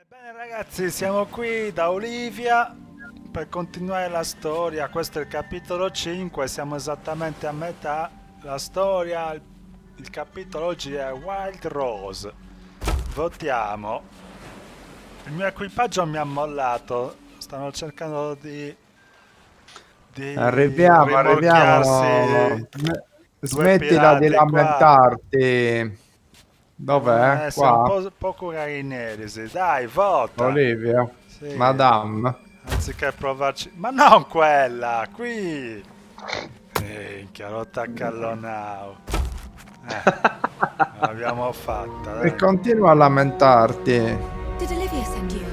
Bene ragazzi, siamo qui da Olivia per continuare la storia. Questo è il capitolo 5, siamo esattamente a metà. La storia, il capitolo oggi è Wild Rose. Votiamo. Il mio equipaggio mi ha mollato. Stanno cercando di Arriviamo. rimorchiarsi due Smettila di pirati qua. lamentarti. Devono Dov'è? essere un Qua? po' carinerisi. Dai, vota! Olivia. Sì, Madame. anziché provarci... Ma non quella, qui! Minchia, rotta a Callonau. L'abbiamo fatta, E dai. continua a lamentarti. Did Olivia send you?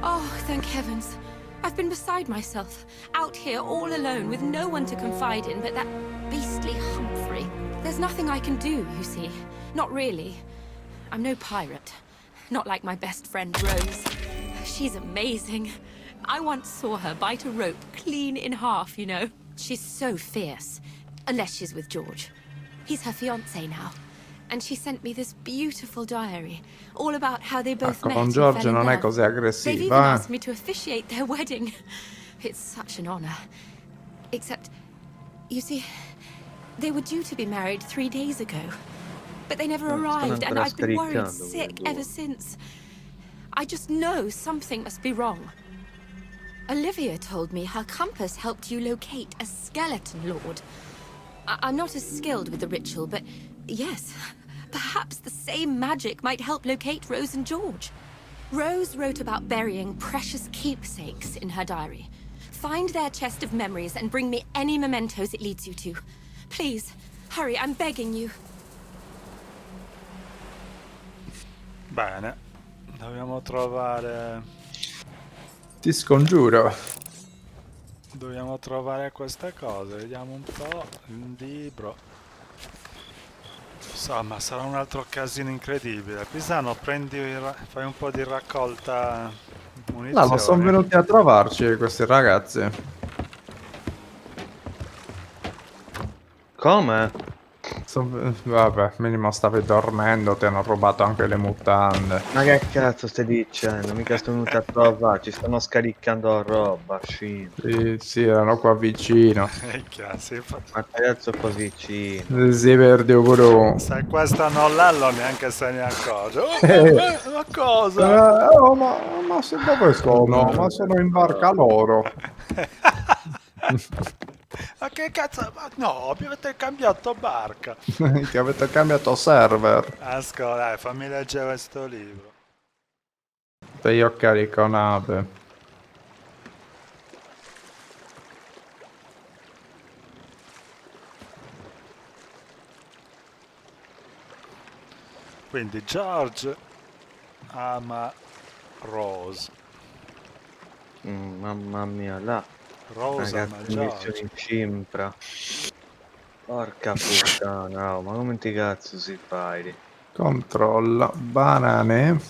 Oh, thank heavens. I've been beside myself, out here all alone with no one to confide in but that beastly Humphrey. There's nothing I can do, you see. Not really. I'm no pirate. Not like my best friend Rose. She's amazing. I once saw her bite a rope clean in half, you know. She's so fierce. Unless she's with George. He's her fiancé now. And she sent me this beautiful diary, all about how they both met Con and George fell in non è love. così They've even aggressiva, asked me to officiate their wedding. It's such an honor. Except, you see, they were due to be married 3 days ago. But they never arrived, and I've been worried sick ever since. I just know something must be wrong. Olivia told me her compass helped you locate a skeleton lord. I'm not as skilled with the ritual, but yes, perhaps the same magic might help locate Rose and George. Rose wrote about burying precious keepsakes in her diary. Find their chest of memories and bring me any mementos it leads you to. Please, hurry, I'm begging you. Bene, dobbiamo trovare... ti scongiuro. Dobbiamo trovare queste cose, vediamo un po', il libro. Insomma, sarà un altro casino incredibile. Pisano, fai un po' di raccolta No, ma sono munizioni. venuti a trovarci questi ragazzi. Come? Vabbè, minimo stavi dormendo, ti hanno rubato anche le mutande. Ma che cazzo stai dicendo? Mica sono venuti a trovare, ci stanno scaricando roba, scemo. Sì, erano qua vicino. Minchia, Ma cazzo qua vicino. Si perde pure. se questo non l'allo neanche se ne accorge. Ma cosa? Ma se dove sono? Ma sono in barca loro. Ma che cazzo? Ma no, avete cambiato barca. Che avete cambiato server. Ascolta, dai, fammi leggere sto libro. E io carico nave. Quindi George ama Rose. Mamma mia, là. Rose ama Ragazzi, missione George. in cimpra. Porca puttana, oh, ma come ti cazzo si fai? Controlla. Banane.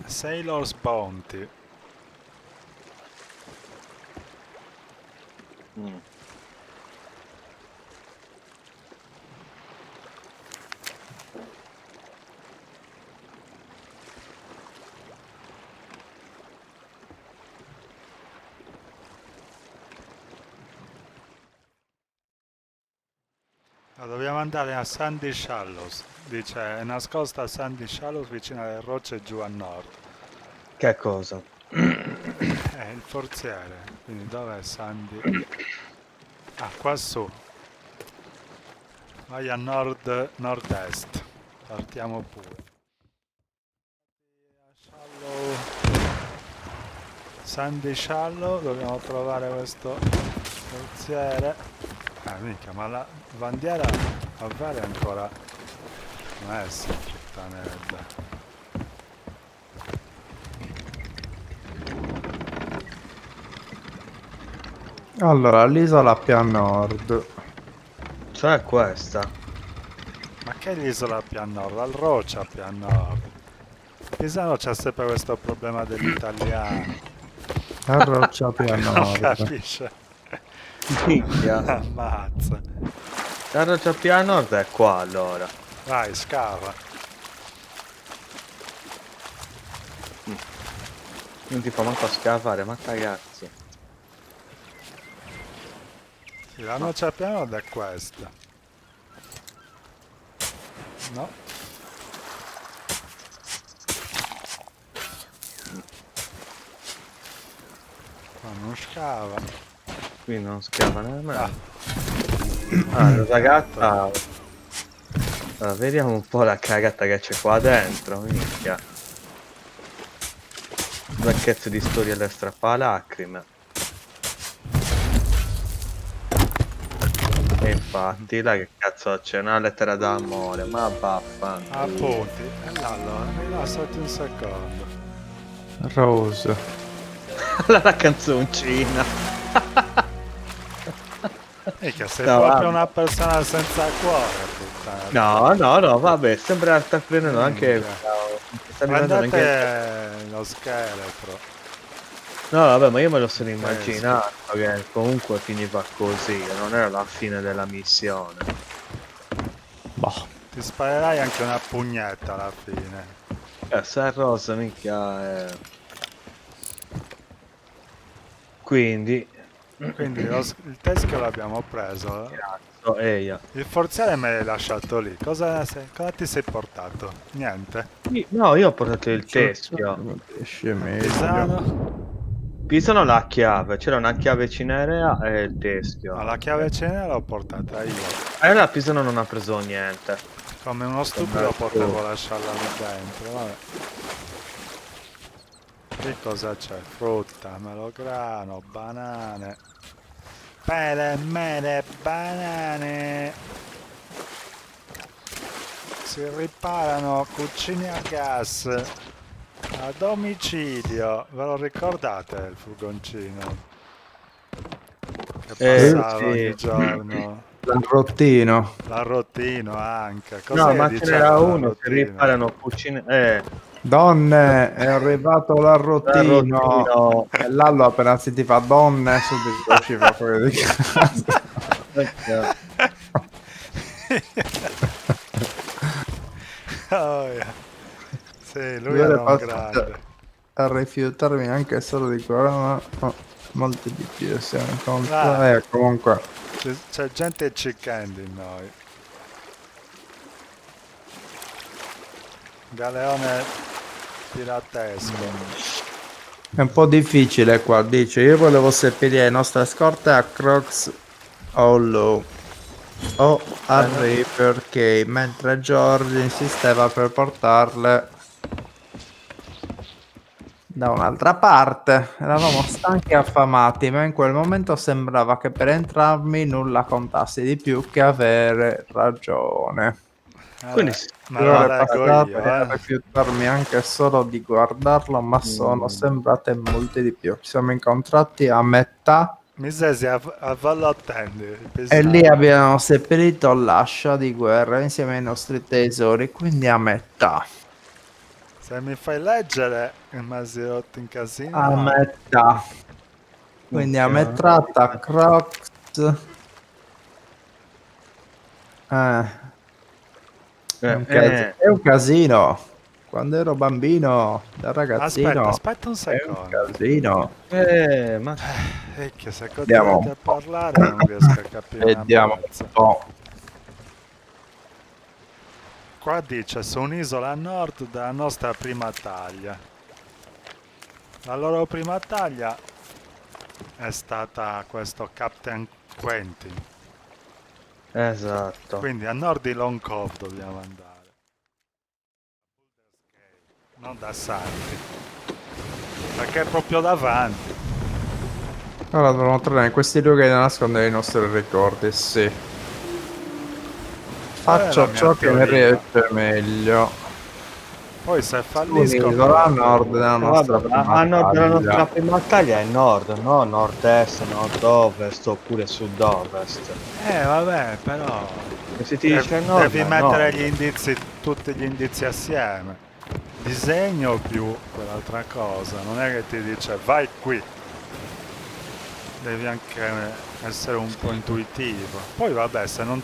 Sailor's Bounty. Mm. Dobbiamo andare a Sandy Shallows. Dice, è nascosta a Sandy Shallows vicino alle rocce giù a nord. Che cosa? È il forziere. Quindi dov'è Sandy? Ah, qua su. Vai a nord-est. Partiamo pure. Sandy Shallow, dobbiamo trovare questo forziere. Mica, ma la bandiera a vale ancora non è puttanella. Allora, l'isola più a nord. Cioè questa? Ma che l'isola più a nord? Al roccia più a nord. Pisano c'ha sempre questo problema dell'italiano. A roccia più a Non nord. capisce. Minchia. Ammazza. La roccia più a nord è qua allora. Vai, scava. Non ti fa manco scavare, ma ragazzi. Sì, la noce più a nord è questa. No. Qua non scava. Qui non scava nemmeno. Ah. Ah, la ragazza. Allora, vediamo un po' la cagata che c'è qua dentro, minchia. Un pacchetto di storie alle strappalacrime. E infatti, là che cazzo c'è una lettera d'amore, ma vaffanculo. Appunti. E allora, rilassati un secondo. Rose. La canzoncina. Mica sei No, proprio vabbè. una persona senza cuore, puttana. No, vabbè, sembra sta prendendo anche. Minchia. Sta diventando anche. Prendete lo scheletro. No, vabbè, ma io me lo sono immaginato che comunque finiva così, non era la fine della missione. Boh. Ti sparerai anche una pugnetta alla fine. Se Rosa, minchia. Quindi. Quindi il teschio l'abbiamo preso. Cazzo, eia. Il forziere me l'hai lasciato lì. Cosa ti sei portato? Niente. No, io ho portato il teschio. Esce meglio. Pisano? Pisano la chiave, c'era una chiave cinerea e il teschio. No, la chiave cena l'ho portata io. E la Pisano non ha preso niente. Come uno stupido potevo lasciarla lì dentro. Vabbè. Qui cosa c'è? Frutta, melograno, banane. Pere, mele, banane. Si riparano cucine a gas. A domicilio. Ve lo ricordate il furgoncino? Che passava Sì. ogni giorno. L'arrottino. L'arrottino anche. No, Cos'è ma che ce diceva n'era uno che l'arrottino? riparano cucine. Donne, è arrivato l'arrottino. L'arrottino. E Lallo appena sentiva donne subito usciva fuori di casa. Oh, yeah. Sì, lui Io era le un passo grande. a rifiutarmi anche solo di quello, ma molti di più siamo in conto. Ah. Comunque, C'è gente chicken in noi. Galeone piratesco. è un po' difficile qua, dice. Io volevo seppellire le nostre scorte a Crocs Hollow o a Reaper Cave, mentre George insisteva per portarle da un'altra parte. Eravamo stanchi e affamati, ma in quel momento sembrava che per entrarmi nulla contasse di più che avere ragione. Quindi Me lo Ore leggo passate io, a rifiutarmi anche solo di guardarlo, ma sono sembrate molte di più. Ci siamo incontrati a metà Misesi a Vallottendi. e lì abbiamo seppellito l'ascia di guerra insieme ai nostri tesori, quindi a metà. Se mi fai leggere, mi si è rotto in casino. A ma- metà. Quindi a metà tra Crocs. È un casino. Quando ero bambino, da ragazzino, Aspetta un è un secondo. casino. Ma Che se Vediamo continuate un a po'. parlare non riesco a capire una Vediamo mazza. un po'. Qua dice su un'isola a nord della nostra prima taglia. La loro prima taglia è stata questo Captain Quentin. esatto. Quindi a nord di Long Cove dobbiamo andare. Non da Santi. Perché è proprio davanti. Allora dobbiamo entrare in questi luoghi da nascondere i nostri ricordi, sì. Faccio la mia ciò che mi teoria. riesce meglio. Poi se fallisco... Un'isola a nord della nostra Vabbè, prima a nord della taglia. nostra prima taglia è nord, no nord-est, nord-ovest oppure sud-ovest. Vabbè, però... E se ti dice nord, devi è mettere nord. gli indizi, tutti gli indizi assieme. Disegno più quell'altra cosa. Non è che ti dice vai qui. devi anche essere un po' intuitivo. Poi vabbè, se non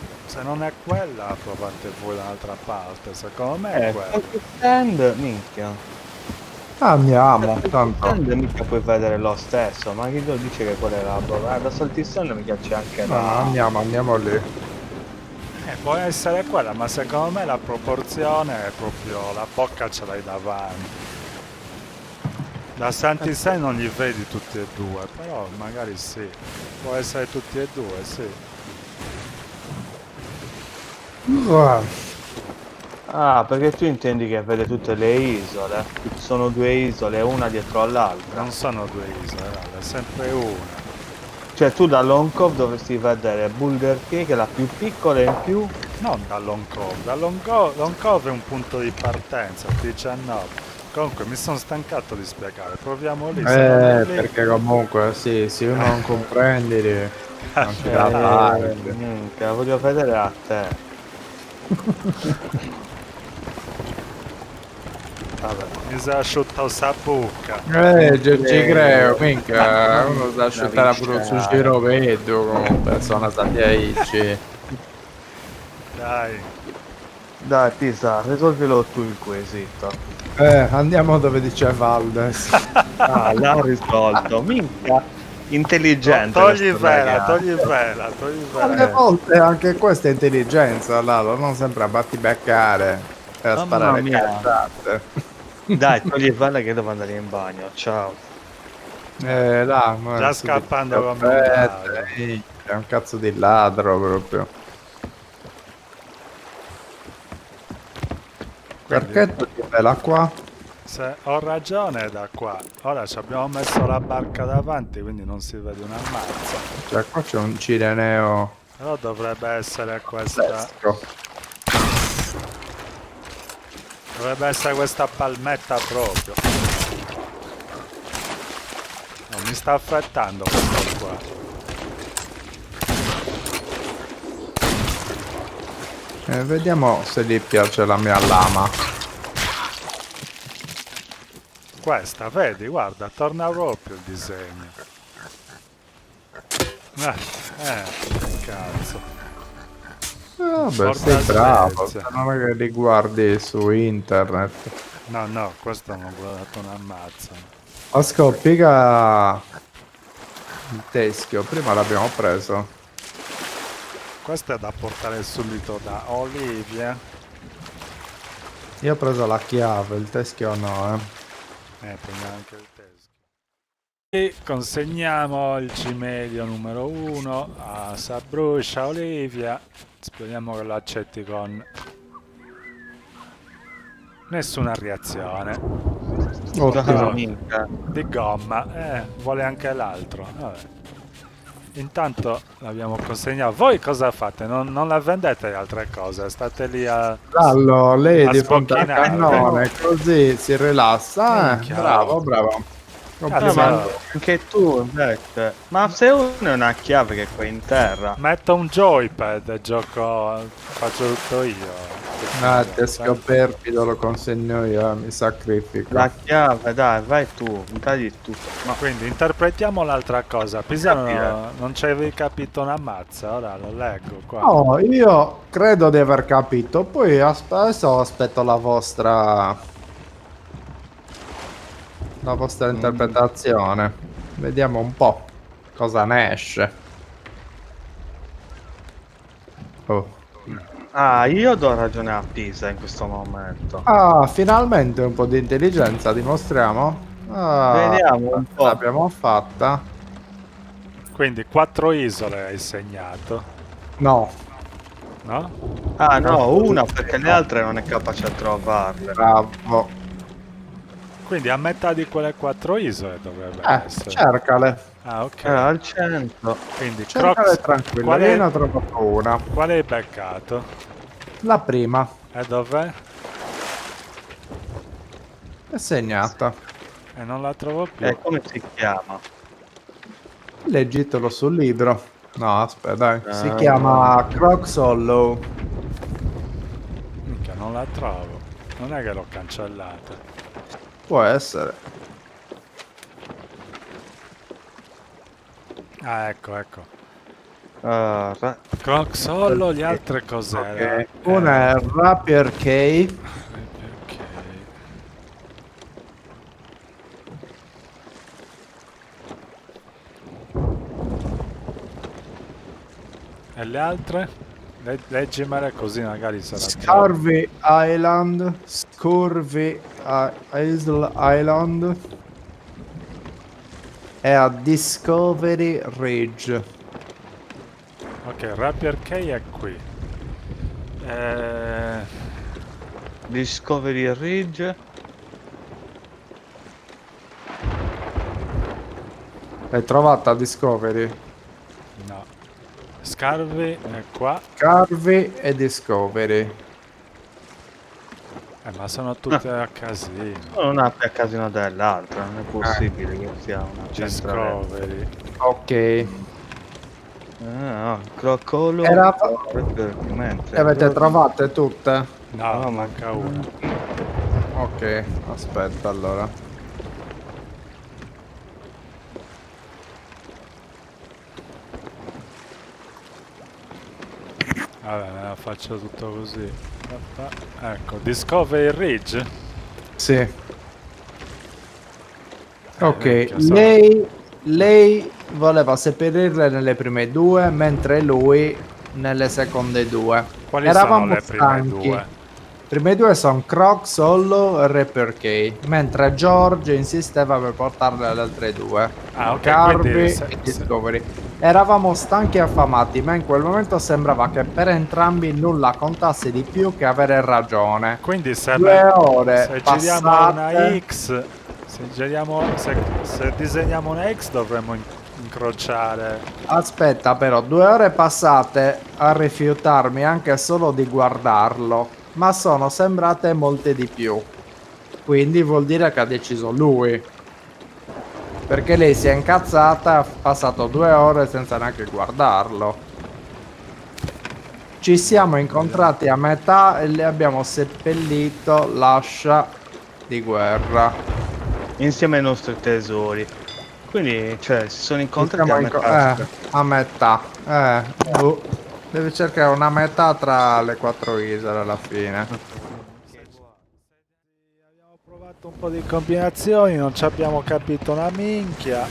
è quella, provate voi da un'altra parte. Secondo me è quella. Qualche stand, minchia. Andiamo, Da tanto. stand mica puoi vedere lo stesso, ma chi lo dice che quella è la prova? Da Saltistand mica c'è anche No, la... andiamo lì. Può essere quella, ma secondo me la proporzione è proprio la bocca ce l'hai davanti. Da Santi Sei non li vedi tutti e due, però magari sì. Può essere tutti e due, sì. Ah, perché tu intendi che vede tutte le isole? Sono due isole, una dietro all'altra. Non sono due isole, è sempre una. Cioè tu da Long Cove dovresti vedere Boulder Key, che è la più piccola in più. Non da Long Cove, Long Cove è un punto di partenza, 19. Comunque mi sono stancato di spiegare, proviamo lì. Se non è lì... Perché comunque sì, se uno non comprendi non ci dà fare. Minchia, voglio vedere a te. Vabbè. Mi si è asciuttato sta bucca. Ci creo, minchia, uno sa asciuttare pure su giro vedo comunque, sono sapiaici. Dai. Dai Pisa, risolvilo tu il quesito. Andiamo dove dice Valdes. Ah, l'ha risolto. Minchia, intelligente. Togli questo vela, ragazzo. togli vela, togli Alle vela. volte anche questa è intelligenza, Lalo, non sempre a battibeccare e a Mamma sparare mia. cazzate. Dai, togli il vale che devo andare in bagno. Ciao. Là, Già scappando come un ladro. è un cazzo di ladro proprio. Perché tu vela qua? Se ho ragione è da qua. Ora ci abbiamo messo la barca davanti, quindi non si vede una mazza. Cioè qua c'è un cireneo Però dovrebbe essere questa. fresco. Dovrebbe essere questa palmetta proprio. No, mi sta affrettando questo qua. Vediamo se gli piace la mia lama. Questa, vedi, guarda, torna proprio il disegno. Cazzo. Vabbè, Porta sei bravo, Svezia. se non è che li guardi su internet. No, questo non ho dato una mazza. Ascolta, piega il teschio, prima l'abbiamo preso. Questo è da portare subito da Olivia. Io ho preso la chiave, il teschio no, Prendiamo anche il teschio. E consegniamo il cimelio numero 1 a Sabruscia Olivia. Speriamo che lo accetti con nessuna reazione. Ottimo. Minchia. Di gomma, vuole anche l'altro. Vabbè. Intanto l'abbiamo consegnato. Voi cosa fate? Non la vendete le altre cose? State lì a... Dallo, lei a di fronte al sbocchinare. cannone, così si rilassa. Minchia. Bravo. Cazzo, Ma anche tu invece. Ma se uno è una chiave che è qua in terra. metto un joypad e gioco, faccio tutto io. Teschio perfido lo consegno io, mi sacrifico. La chiave, dai, vai tu, tagli tutto. No. Quindi interpretiamo l'altra cosa. Pisano Capire. non ci avevi capito una mazza, ora lo leggo qua. No, io credo di aver capito, poi adesso aspetto la vostra interpretazione. Vediamo un po' cosa ne esce. Oh. Ah, io do ragione a Pisa in questo momento. Ah, finalmente un po' di intelligenza dimostriamo. Vediamo un po'. L'abbiamo fatta. Quindi 4 isole hai segnato, No, no? Ah no, una perché le altre non è capace a trovarle. bravo. Quindi a metà di quelle 4 isole dovrebbe essere. Cercale. Ah, ok. Al centro. Quindi Cercale Crocs, tranquillo. qual Io è, ne ho trovato una. qual hai beccato? La prima E dov'è? è segnata. E non la trovo più. E come si chiama? Leggitelo sul libro. No, aspetta, dai. Si Ah. chiama Crocs Hollow. Minchia, non la trovo. Non è che l'ho cancellata. Può essere. Ah, ecco, ecco. Ra- Solo gli altre cos'era? Ok. Una è Rapier Cave. Ok. E le altre? Leggimele così magari sarà trovo. Scurvy Island. Island. E a Discovery Ridge. Ok, Rapier Key è qui. Discovery Ridge. L'hai trovata Discovery? No. Scarvi è qua. Scurvy e Discovery. Ma sono tutte a casino. Una più a casino dell'altra, non è possibile che sia una centrale. Discovery. Ok. Crocolo. Era- Mentre Le avete trovate tutte? No, No, manca una. Ok, aspetta allora. Vabbè, me la faccio tutto così. Ecco, Discovery Ridge. Sì. Ok, minchia, so- lei voleva seppellirle nelle prime due, mentre lui nelle seconde due. Quali Eravamo sono le prime stanchi. due? Prime due sono Crocs, Hollow e Rapper Key, mentre George insisteva per portarle alle altre due. Ah, ok, Carby quindi e Discovery. Eravamo stanchi e affamati, ma in quel momento sembrava che per entrambi nulla contasse di più che avere ragione. quindi se, 2 ore se giriamo una passate. X, se disegniamo una X dovremmo incrociare. Aspetta però, 2 ore passate a rifiutarmi anche solo di guardarlo, ma sono sembrate molte di più. Quindi vuol dire che ha deciso lui. Perché lei si è incazzata, ha passato 2 ore senza neanche guardarlo. Ci siamo incontrati a metà e le abbiamo seppellito l'ascia di guerra. insieme ai nostri tesori. Quindi, cioè, si sono incontrati a Siamo metà. a metà. Devi cercare una metà tra le 4 isole alla fine. Abbiamo provato un po' di combinazioni, non ci abbiamo capito una minchia.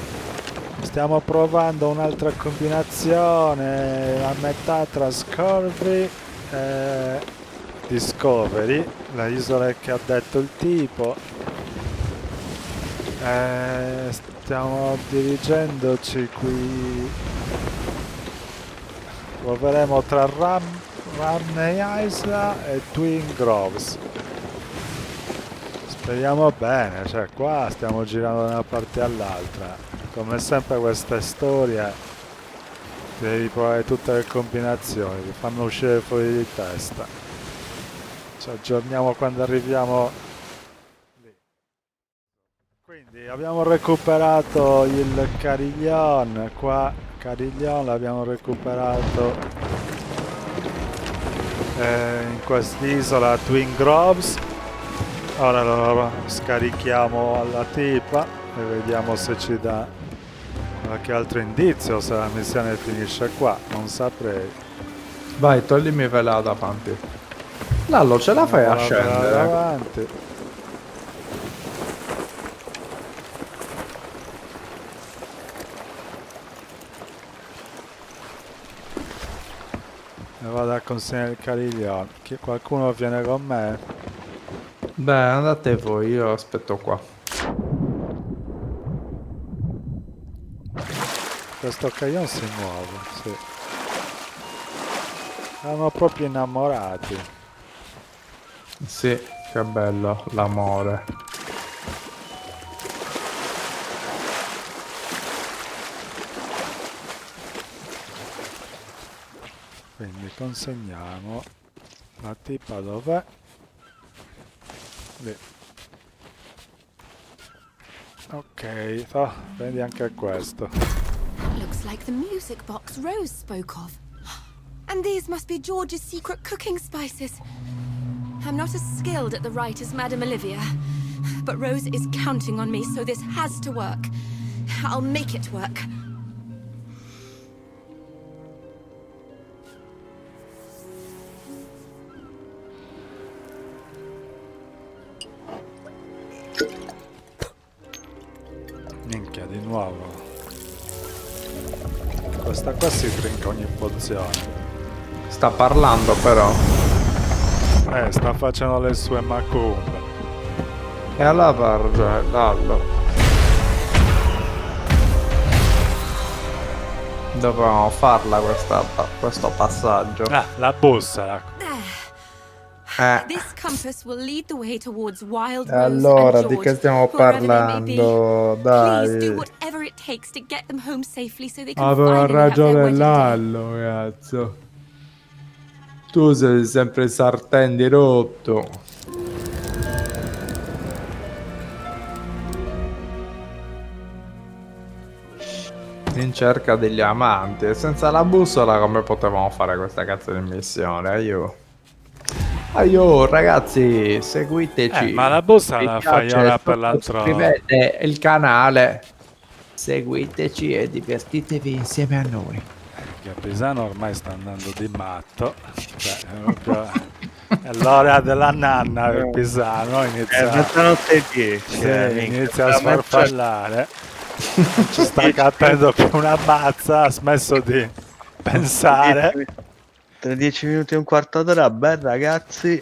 Stiamo provando un'altra combinazione a metà tra Scurvy e Discovery, le isole che ha detto il tipo. Stiamo dirigendoci qui. Proveremo tra Ramney Isla e Twin Groves. Speriamo bene, cioè qua stiamo girando da una parte all'altra. Come sempre queste storie devi provare tutte le combinazioni, ti fanno uscire fuori di testa. Ci aggiorniamo quando arriviamo lì. Quindi abbiamo recuperato il Carillon, qua Carillon l'abbiamo recuperato in quest'isola Twin Groves. Ora lo scarichiamo alla tipa e vediamo se ci dà qualche altro indizio, se la missione finisce qua, non saprei. Vai, toglimi vela davanti. Lallo, ce la fai a scendere? Davanti. E vado a consegnare il Cariglione. Qualcuno viene con me? Beh, andate voi, io aspetto qua. Questo Cariglione si muove, sì. Erano proprio innamorati. Sì, che bello, l'amore. Quindi consegniamo la tipa dov'è? Lì. Ok, prendi anche questo. Looks like the music box Rose spoke of. And these must be George's secret cooking spices. I'm not as skilled at the rite as Madame Olivia, but Rose is counting on me, so this has to work. I'll make it work. questa qua si trinca ogni pozione. Sta parlando però. Sta facendo le sue macumbe. E allora parla, Lallo. Dovevamo farla questo passaggio. Ah, la bussola. This compass will lead the way towards Wild E Rose allora and di George, che stiamo wherever they may be. parlando? Please do Dai. whatever it takes to get them home safely so they can Aveva finally have their ragione wedding day. Lallo, cazzo. Tu sei sempre sartén di rotto. In cerca degli amanti. E senza la bussola come potevamo fare questa cazzo di missione? Aiò, ragazzi, seguiteci. Ma la bussola Vi la piace, fai ora per l'altro. sottoscrivete il canale. Seguiteci e divertitevi insieme a noi. Che Pisano ormai sta andando di matto. Cioè, è proprio... è l'ora della nanna per Pisano. Inizia, mezzanotte e 10. inizia a sfarfallare. Ci sta capendo più una mazza. Ha smesso di pensare. Tra 10 minuti e un quarto d'ora, beh ragazzi.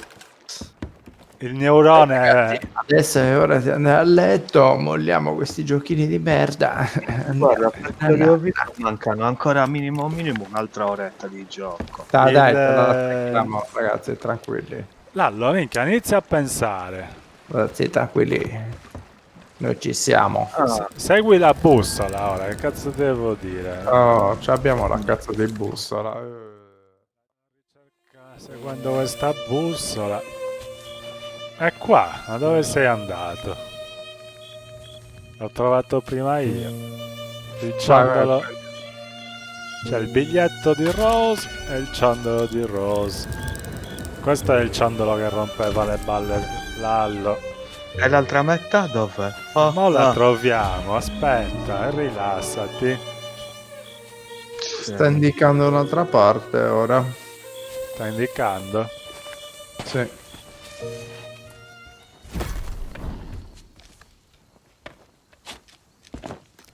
Il neurone Adesso è ora di andare a letto. Molliamo questi giochini di merda. Guarda, per quello che ho visto mancano ancora minimo un'altra oretta di gioco. Dai, Il- te lo aspettiamo, ragazzi, tranquilli. Lallo, minchia, inizia a pensare. Ragazzi, tranquilli. Noi ci siamo. Segui la bussola ora, che cazzo devo dire? Oh, ci abbiamo la cazzo di bussola. Seguendo questa bussola. È qua, ma dove sei andato? L'ho trovato prima io. Il ciondolo. C'è il biglietto di Rose e il ciondolo di Rose. Questo è il ciondolo che rompeva le balle Lallo. E l'altra metà dov'è? Oh, Ma la troviamo, aspetta, e rilassati. Sta indicando un'altra parte ora. Sta indicando? Sì.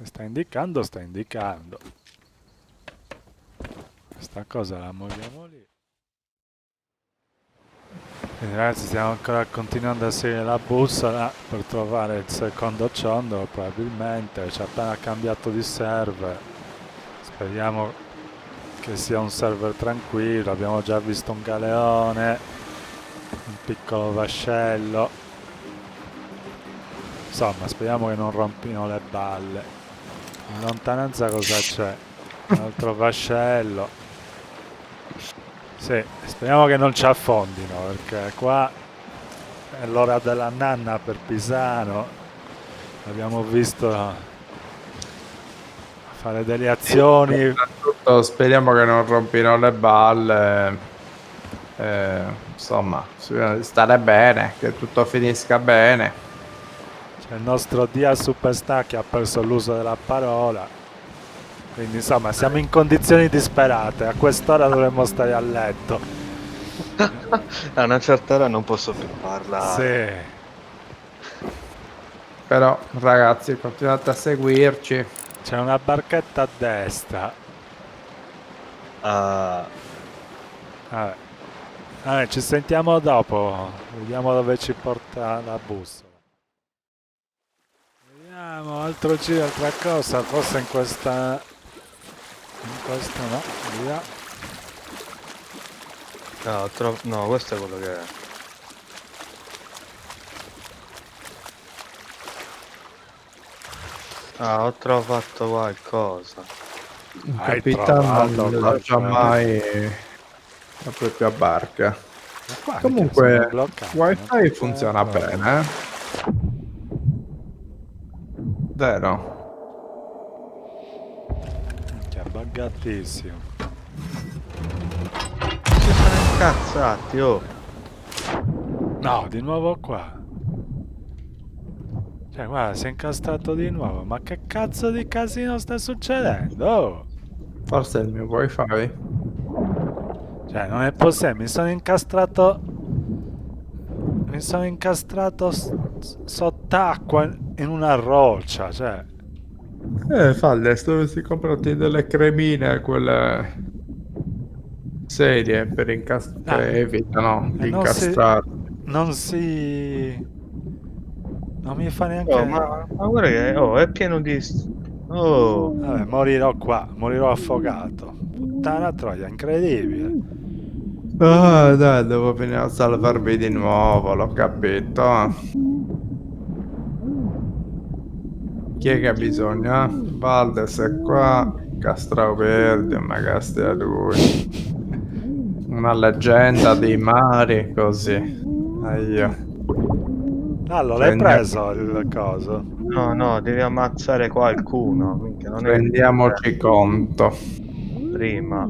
Sta indicando, sta indicando. Questa cosa la muoviamo lì. Quindi ragazzi stiamo ancora continuando a seguire la bussola per trovare il secondo ciondolo probabilmente. Ci ha appena cambiato di server. Speriamo che sia un server tranquillo. Abbiamo già visto un galeone, un piccolo vascello. Insomma, speriamo che non rompino le balle. In lontananza cosa c'è? Un altro vascello. Sì, speriamo che non ci affondino, perché qua è l'ora della nanna per Pisano. Abbiamo visto fare delle azioni. Soprattutto speriamo che non rompino le balle. Insomma, stare bene, che tutto finisca bene. C'è il nostro Dia Superstar che ha perso l'uso della parola. Quindi insomma siamo in condizioni disperate. A quest'ora dovremmo stare a letto. A una certa ora non posso più parlare. Sì. Però ragazzi, continuate a seguirci. C'è una barchetta a destra. Ah, Vabbè, ci sentiamo dopo. Vediamo dove ci porta la bussola. Vediamo, altro giro, altra cosa. Forse in questa... In questa no, via. no, questo è quello che è. Ah, ho trovato qualcosa. Il Hai capitano trovato non lascia qualcosa. mai la propria barca. Ma qua, Comunque, mica sono bloccato, wifi non funziona c'è bene, vero? Minchia, buggatissimo. Ci sono incazzati, oh. No, di nuovo qua. Cioè, guarda, si è incastrato di nuovo. Ma che cazzo di casino sta succedendo? Oh! Forse è il mio wifi. Cioè, non è possibile, mi sono incastrato sott'acqua in una roccia, cioè. Falles, dovresti comprarti delle cremine, quelle serie per che Ah, evitano e di incastrare. non si... Non mi fa Oh, neanche... ma guarda che è pieno di... Oh, Vabbè, morirò qua, morirò affogato. Puttana troia, incredibile. Ah, dai, devo venire a salvarvi di nuovo, l'ho capito. Chi è che ha bisogno? Valdes è qua, Castrao Verde, magari a lui. Una leggenda dei mari, così. Aia. Allora, l'hai Prendiamo- preso il coso? no, devi ammazzare qualcuno. Minchia, non è Rendiamoci conto. prima.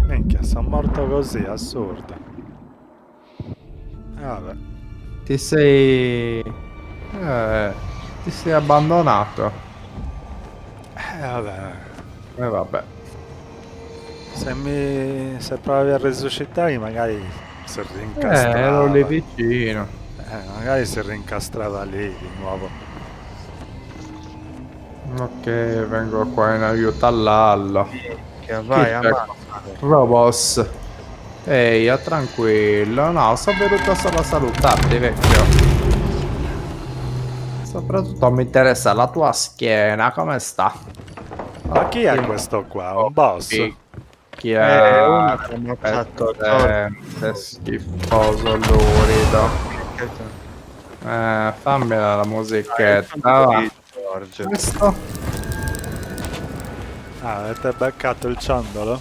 Minchia, sono morto così, assurdo. Vabbè. Ti sei... ti sei abbandonato. Vabbè. Vabbè. Se provavi a resuscitarmi magari si Ero rincastrava. lì vicino. Magari si rincastrava lì di nuovo. Ok, vengo qua in aiuto all'allo. Che vai, Chi c'è? ammazza. Robos. Ehi, tranquillo. No, sono venuto solo a salutarti, vecchio. Soprattutto mi interessa la tua schiena, come sta? Ma chi è questo qua? Un boss? Chi uno è? che ha ammazzato È schifoso lurido. Fammela la musichetta. va. Giorgio. Questo? Ah, avete beccato il ciondolo?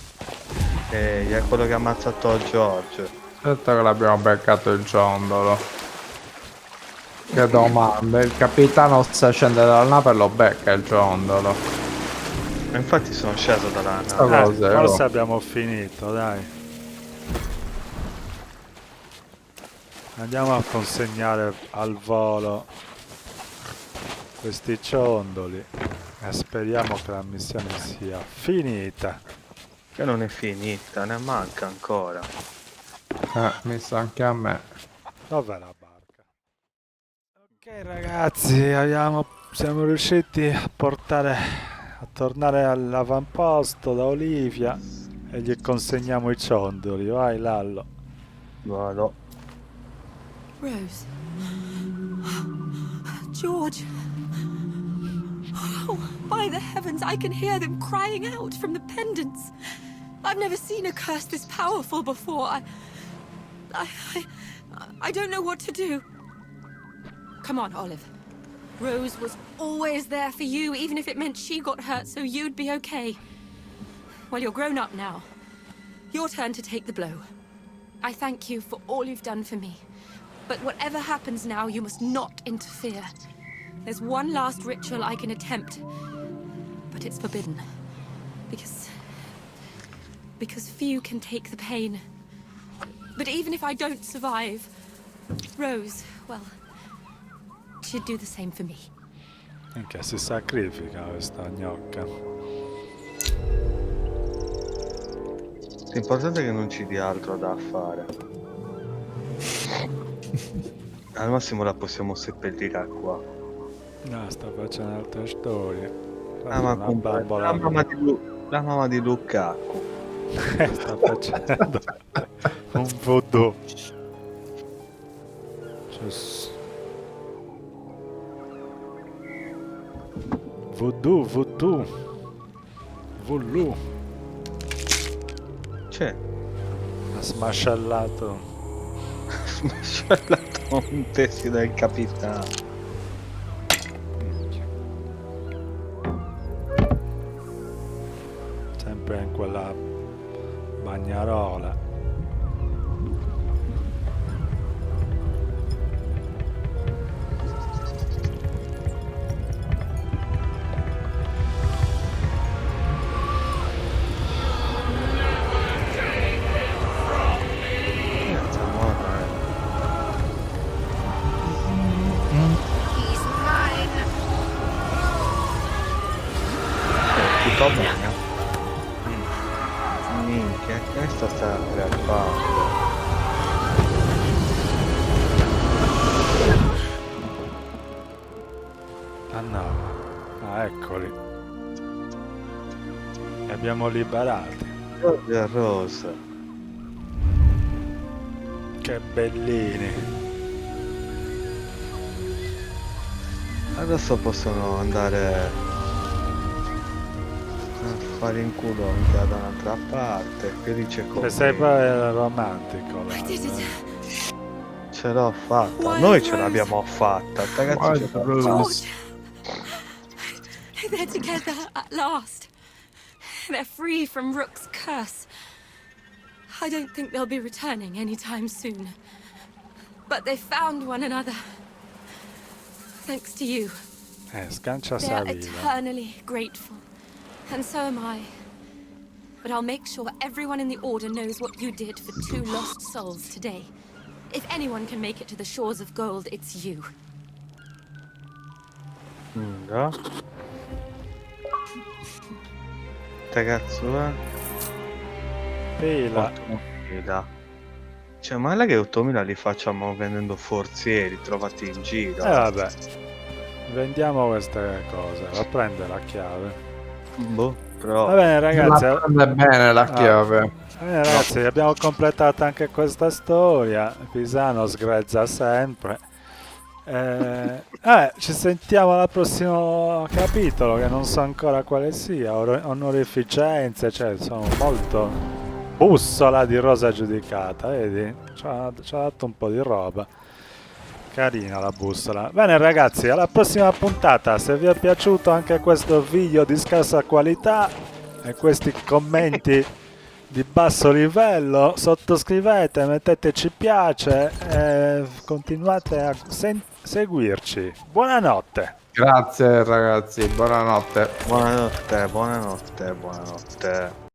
È quello che ha ammazzato Giorgio. Certo che l'abbiamo beccato il ciondolo. Che domanda, il capitano se scende dalla nave e lo becca il ciondolo. Ma infatti sono sceso dalla Sta nave. cosa, Forse oh. abbiamo finito, dai. Andiamo a consegnare al volo questi ciondoli e speriamo che la missione sia finita. Che non è finita, ne manca ancora. Mi sa anche a me. Dov'è la barca? Ok ragazzi, siamo riusciti a tornare all'avamposto da Olivia e gli consegniamo i ciondoli. Vai Lallo. Vado. Rose. George. Oh, by the heavens, I can hear them crying out from the pendants. I've never seen a curse this powerful before. I don't know what to do. Come on, Olive. Rose was always there for you, even if it meant she got hurt so you'd be okay. Well, you're grown up now. Your turn to take the blow. I thank you for all you've done for me. But whatever happens now, you must not interfere. There's one last ritual I can attempt, but it's forbidden. Because few can take the pain. But even if I don't survive, Rose, well, she'd do the same for me. Minchia, si sacrifica questa gnocca. L'importante è che non ci dia altro da fare. Al massimo la possiamo seppellire qua. No, sta facendo altre storie. Ah, ma Una compare bambola. la mamma di Lukaku. Sta facendo un voodoo. Voodoo. Voodoo. C'è. Ha smascellato. Smascellato un tessio del capitano. Sempre in quella bagnarola. Tutto bene. Minchia, questo sta preoccupando. Ah no. Ah, eccoli. Li abbiamo liberati. Giorgia Rosa. Che bellini. Adesso possono andare a fare in culo anche da un'altra parte. Che dice Se come? sei poi romantico. I did it. Ce l'ho fatta. Wild Noi ce Rose. l'abbiamo fatta. Ragazzi, Wild ce l'ho Rose. fatta. George! They're together at last. They're free from Rook's curse. I don't think they'll be returning anytime soon. But they found one another. Thanks to you. Scancia They're Savila. eternally grateful. And so am I. But I'll make sure everyone in the Order knows what you did for 2 lost souls today. If anyone can make it to the shores of gold, it's you. No. Ragazzo, Pila. 8.000. Cioè, ma non è che 8.000 li facciamo vendendo forzieri trovati in giro. Vabbè. Vendiamo queste cose. La prende la chiave. Boh, però. Va bene ragazzi. La prende bene la chiave. Ragazzi, abbiamo completato anche questa storia. Pisano sgrezza sempre. Ci sentiamo al prossimo capitolo, che non so ancora quale sia. Onorificenze, cioè sono molto. Bussola di rosa giudicata, vedi? Ci ha dato un po' di roba. Carina la bussola. Bene ragazzi, alla prossima puntata. Se vi è piaciuto anche questo video di scarsa qualità e questi commenti di basso livello, sottoscrivete, mettete ci piace e continuate a seguirci. Buonanotte. Grazie ragazzi, buonanotte. Buonanotte, buonanotte, buonanotte.